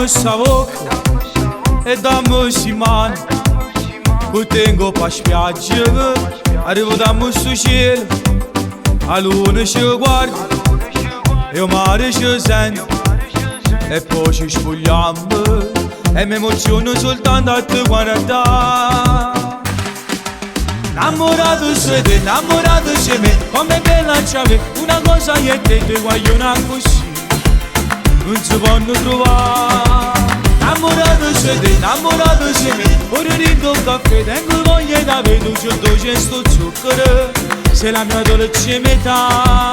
dammi sta bocca e dammi sti mani, che tengo pa spiaggia, arrivo dammi sto cielo, a luna ci guarda e il mare ci sente, e poi ci spogliamo e mi emoziono soltanto a te guardare. Innamorato sei te, innamorato sei me, come bella c'ave, una cosa io e te vogliono così, non si possono trovare. Innamorato sei te, innamorato sei me, ora rindo un caffè, tengo voglia da vedere, c'è sto zucchero, sei la mia dolce metà.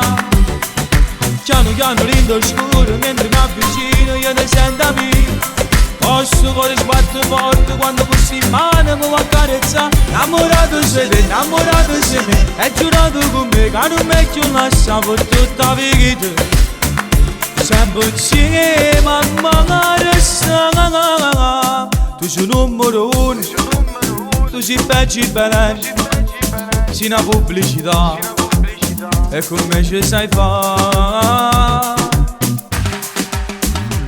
Piano piano rindo scuro, mentre mi avvicino io ti sento amico. Posso cuore sbatte forte quando fossi in mano mi va a carezzare. Innamorato sei te, innamorato sei me, e giurato con me che non mi più lascia per tutta la vita. Sempre insieme a resta. Tu sei numero uno, tu sei peggio bene, sei una pubblicità, e come ci sai fare.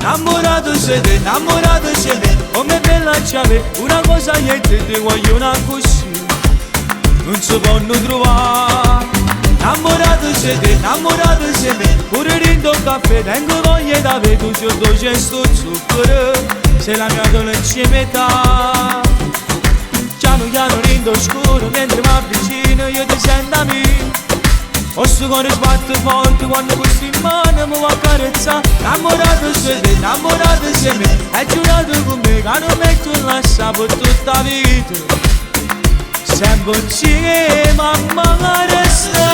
Innamorato sei te, innamorato sei me, come bella c'ave, una cosa io e te vogliono così, non si possono trovare. Innamorato sei te, innamorato sei me, pure rindo un caffè, tengo voglia da vedere, c'è sto zucchero, sei la mia dolce metà. Piano piano rindo scuro, mentre mi avvicino io ti sento amico. Posso cuore sbatte forte quando questo in mano mi va a carezzare. Innamorato sei te, innamorato sei me, hai giurato con me che non mi più lascia per tutta la vita. Sempre insieme a resta.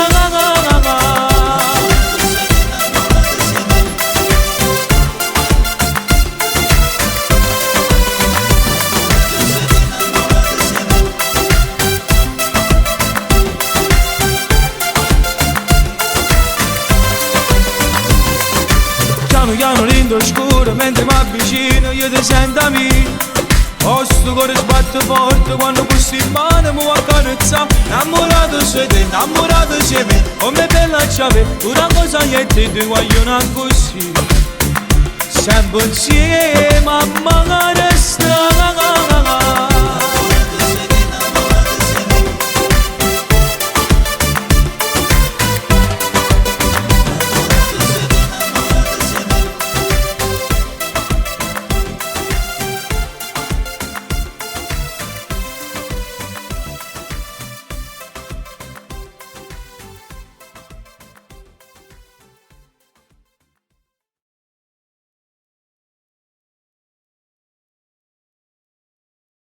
Piano piano rindo scuro, mentre mi avvicino io ti sento amico. Sto cuore sbatte forte quando questo in mano mi va a carezzare. Innamorato sei te, innamorato sei me, come bella c'ave, una cosa io e te vogliono così, sempre insieme a resta.